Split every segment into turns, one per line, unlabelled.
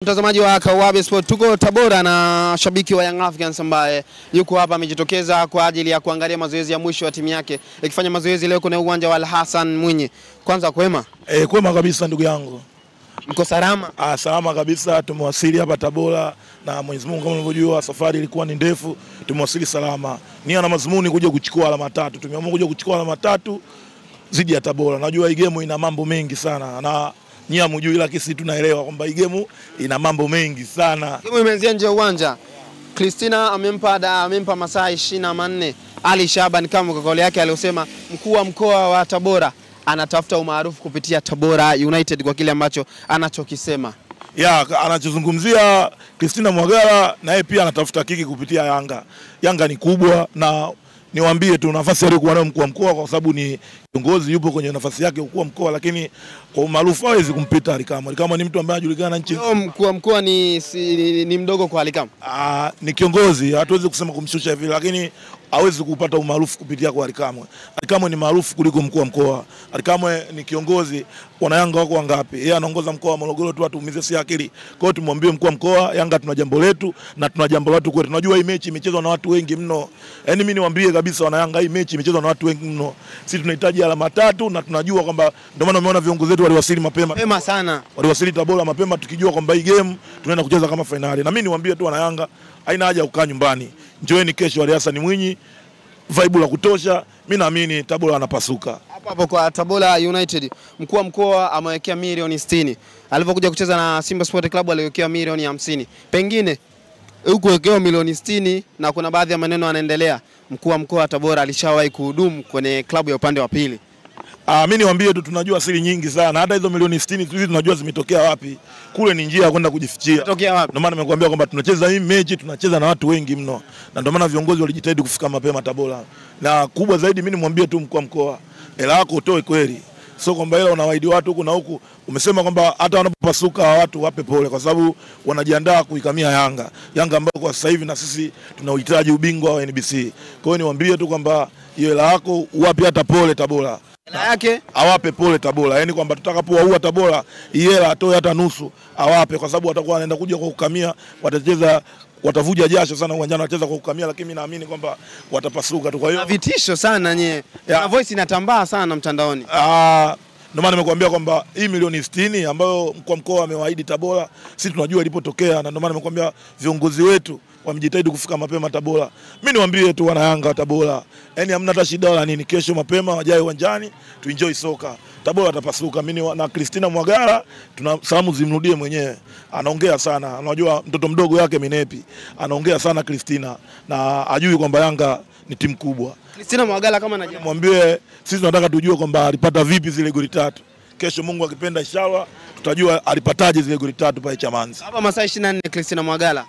Mtazamaji wa Kawabe Sport, tuko Tabora na shabiki wa Young Africans ambaye yuko hapa amejitokeza kwa ajili ya kuangalia mazoezi ya mwisho wa timu yake ikifanya mazoezi leo kwenye uwanja wa Al Hassan Mwinyi. Kwanza kwema?
Kwema kabisa ndugu yangu.
Mko salama?
Salama kabisa, tumewasili hapa Tabora na Mwenyezi Mungu kama unavyojua safari ilikuwa ni ndefu, tumewasili salama. Nia na mazumuni kuja kuchukua alama tatu. Tumeamua kuja kuchukua alama tatu zidi ya Tabora. Najua hii game ina mambo mengi sana na nia mjui, lakini sisi tunaelewa kwamba hii game ina mambo mengi sana.
Game imeanzia nje ya uwanja. Christina amempa masaa 24 Ali Shaban kama kwa kauli yake aliyosema mkuu wa mkoa wa Tabora anatafuta umaarufu kupitia Tabora United kwa kile ambacho anachokisema.
Anachozungumzia Christina Mwagala na yeye pia anatafuta kiki kupitia Yanga. Yanga ni kubwa na niwaambie tu nafasi aliyokuwa nayo mkuu wa mkoa kwa sababu ni kiongozi, yupo kwenye nafasi yake mkuu wa mkoa, lakini kwa umaarufu hawezi kumpita Alikama. Alikama ni mtu ambaye anajulikana nchi.
Mkuu wa mkoa ni mdogo kwa Alikama.
Ni kiongozi, hatuwezi kusema kumshusha hivi, lakini hawezi kupata umaarufu kupitia kwa Alikama. Alikama ni maarufu kuliko mkuu wa mkoa. Alikama ni kiongozi, wana Yanga wako wangapi? Yeye anaongoza mkoa wa Morogoro tu, atuumize si akili. Kwa hiyo tumwambie mkuu wa mkoa, Yanga tuna jambo letu na tuna jambo letu kwetu. Tunajua hii mechi imechezwa na watu wengi mno. Yaani mimi niwaambie kabisa wana Yanga, hii mechi imechezwa na watu wengi mno. Sisi tunahitaji alama tatu na tunajua kwamba ndio maana umeona viongozi wetu waliwasili mapema
sana.
Waliwasili Tabora mapema tukijua kwamba hii game tunaenda kucheza kama finali. Na mimi niwaambie tu wana Yanga, haina haja kukaa nyumbani. Njoeni kesho Al Hassan Mwinyi, vibe la kutosha. Mimi naamini Tabora anapasuka.
Hapo kwa Tabora United, mkuu wa mkoa amewekea milioni 60. Alipokuja kucheza na Simba Sport Club aliwekea milioni 50. Pengine huko wekea milioni 60 na kuna baadhi ya maneno yanaendelea. Mkuu wa mkoa wa Tabora alishawahi kuhudumu kwenye klabu ya upande wa pili.
Mimi niwaambie tu tunajua siri nyingi sana. Hata hizo milioni 60 sisi tunajua zimetokea wapi. Kule ni njia ya kwenda kujifichia.
Zimetokea wapi?
Ndio maana nimekuambia kwamba tunacheza hii mechi, tunacheza na watu wengi mno. Na ndio maana viongozi walijitahidi kufika mapema Tabora. Na kubwa zaidi mimi nimwambie tu mkuu wa mkoa, hela yako utoe kweli. Sio kwamba hela unawaahidi watu huku na huku. Umesema kwamba hata wanapopasuka watu wape pole kwa sababu wanajiandaa kuikamia Yanga. Yanga ambao kwa sasa hivi na sisi tunahitaji ubingwa wa NBC. Kwa hiyo niwaambie tu kwamba hiyo hela yako uwape hata pole Tabora.
Hela yake
awape pole Tabora, yani kwamba tutakapowaua Tabora hela atoe hata nusu awape, kwa sababu watakuwa wanaenda kuja kwa kukamia, watacheza watavuja jasho sana uwanjani, watacheza kwa kukamia, lakini mimi naamini kwamba watapasuka tu. Kwa hiyo
vitisho sana nye na voice inatambaa sana mtandaoni.
Ndio maana nimekuambia kwamba hii milioni 60 ambayo mkuu wa mkoa amewaahidi Tabora, sisi tunajua ilipotokea, na ndio maana nimekuambia viongozi wetu wamejitahidi kufika mapema Tabora. Mimi niwaambie tu wana Yanga Tabora, yani hamna hata shida wala nini. Kesho mapema wajae uwanjani tuenjoy soka. Tabora atapasuka. Mimi na Christina Mwagala tuna salamu zimrudie mwenyewe. Anaongea sana. Unajua mtoto mdogo yake Minepi. Anaongea sana Christina na ajui kwamba Yanga ni timu kubwa.
Christina Mwagala kama anajua.
Mwambie sisi tunataka tujue kwamba alipata vipi zile goli tatu. Kesho Mungu akipenda inshallah tutajua alipataje zile goli tatu pale Chamanzi.
Hapa masaa 24 Christina Mwagala.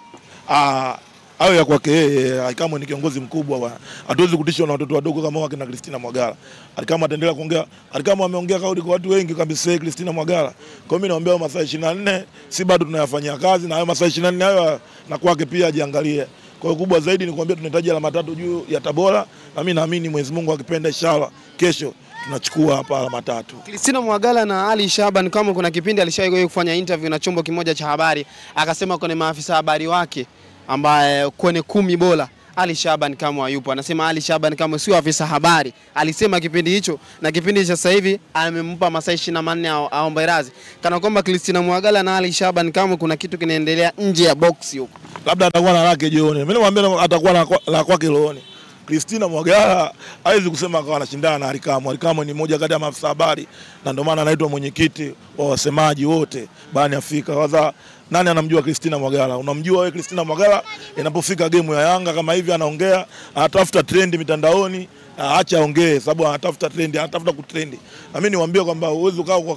Hayo ya kwake yeye, Alikama ni kiongozi mkubwa bwana. Hatuwezi kutishwa na watoto wadogo kama wake na Christina Mwagala. Alikama ataendelea kuongea. Alikama ameongea kauli kwa watu wengi kabisa Christina Mwagala. Kwa hiyo mimi naomba masaa 24 si bado tunayafanyia kazi, na hayo masaa 24 hayo na kwake pia ajiangalie. Kwa hiyo kubwa zaidi ni kuambia tunahitaji alama tatu juu ya Tabora, na mimi naamini Mwenyezi Mungu akipenda inshallah kesho tunachukua hapa alama tatu.
Christina Mwagala na Ali Shaban kama kuna kipindi alishawahi kufanya interview na chombo kimoja cha habari, akasema kwenye maafisa habari wake ambaye kwenye 10 bora Ali Shaban kama yupo. Anasema Ali Shaban kama sio afisa habari. Alisema kipindi hicho na kipindi cha sasa hivi amempa masaa 24 aombe radhi. Kana kwamba Christina Mwagala na Ali Shaban kama kuna kitu kinaendelea nje ya box huko.
Labda atakuwa na lake jioni. Mimi nimwambia atakuwa na la kwake rohoni. Christina Mwagala haiwezi kusema akawa anashindana na Alikama. Alikama ni mmoja kati ya maafisa habari na ndio maana anaitwa mwenyekiti wa wasemaji wote barani Afrika. Kwanza nani anamjua Christina Mwagala? Unamjua wewe Christina Mwagala? Inapofika game ya Yanga kama hivi anaongea, anatafuta trend mitandaoni, aacha aongee sababu anatafuta trend, anatafuta kutrend. Na mimi niwaambie kwamba uwezo kao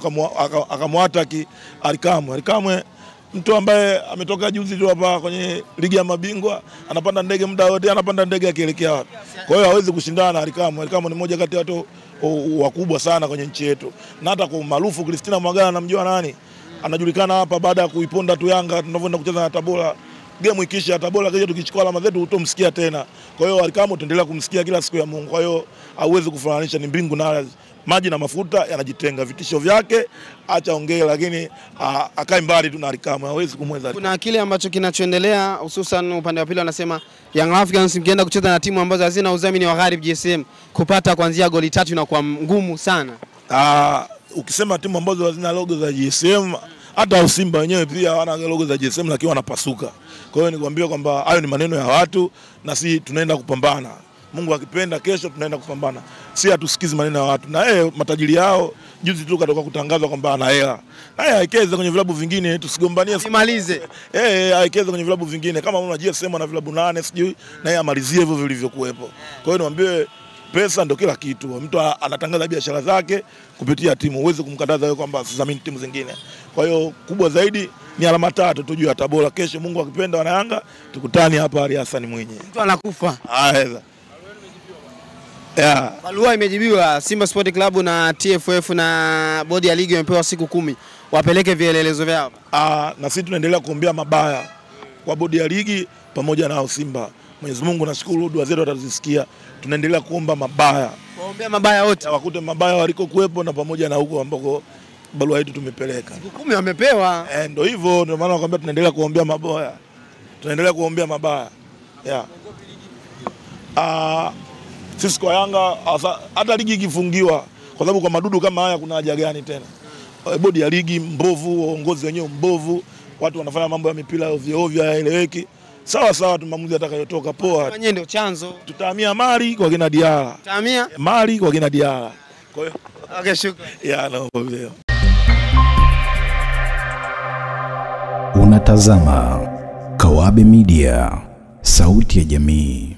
akamwataki Alikama. Alikama mtu ambaye ametoka juzi tu hapa kwenye ligi ya mabingwa, anapanda ndege muda wote, anapanda ndege akielekea wapi. Kwa hiyo hawezi kushindana na Alikama. Alikama ni mmoja kati ya watu wakubwa sana kwenye nchi yetu. Na hata kwa maarufu Christina Mwagala anamjua nani? Anajulikana hapa baada ya kuiponda tu Yanga tunavyoenda kucheza na Tabora. Game ikisha Tabora kesho tukichukua alama zetu utomsikia tena. Kwa hiyo Alikama tuendelea kumsikia kila siku ya Mungu. Kwa hiyo hauwezi kufananisha, ni mbingu na ardhi. maji na mafuta yanajitenga. Vitisho vyake acha ongea, lakini akae mbali tu na Ally Kamwe, hawezi kumweza.
Kuna kile ambacho kinachoendelea hususan upande wa pili, wanasema Young Africans mkienda kucheza na timu ambazo hazina udhamini wa Gharib GSM kupata kuanzia goli 3 inakuwa ngumu sana.
Ukisema timu ambazo hazina logo za GSM, hata Simba wenyewe pia hawana logo za GSM lakini wanapasuka. Kwa hiyo nikwambia kwamba hayo ni maneno ya watu na si tunaenda kupambana. Mungu akipenda kesho tunaenda kupambana. Si hatusikizi maneno ya watu. Na matajiri yao juzi tu katoka kutangazwa kwamba ana hela. Na aikeze kwenye vilabu vingine, tusigombanie
simalize.
Aikeze kwenye vilabu vingine kama una GSM na vilabu 8 sijui, na yeye amalizie hivyo vilivyokuepo. Kwa hiyo niwaambie pesa ndio kila kitu. Mtu anatangaza biashara zake kupitia timu, uweze kumkataza wewe kwamba usidhamini timu zingine. Kwa hiyo kubwa zaidi ni alama 3 tu juu ya Tabora. Kesho Mungu akipenda wana Yanga tukutane hapa Ali Hassan Mwinyi.
Mtu anakufa. Barua imejibiwa. Simba Sport Club na TFF na bodi ya ligi wamepewa siku 10 wapeleke vielelezo vyao.
Na sisi tunaendelea kuombea mabaya kwa bodi ya ligi pamoja na Simba. Mwenyezi Mungu nashukuru dua zetu atazisikia. Tunaendelea kuomba mabaya.
Kuombea mabaya wote.
Wakute mabaya waliko kuepo na pamoja na huko ambako barua yetu tumepeleka.
Siku 10 wamepewa.
Ndio hivyo, ndio maana nakwambia tunaendelea kuombea mabaya. Tunaendelea kuombea mabaya. Sisi kwa Yanga hata ligi ikifungiwa, kwa sababu kwa madudu kama haya kuna haja gani tena? Bodi ya ligi mbovu, uongozi wenyewe mbovu, watu wanafanya mambo ya mipira ovyo ovyo hayaeleweki. Sawa tu maamuzi atakayotoka poa.
Wenyewe ndio chanzo.
Tutahamia Mali kwa kina Diara.
Tutahamia
Mali kwa kina Diara. Kwa hiyo
okay, shukrani.
No problem.
Unatazama Kawabe Media, sauti ya jamii.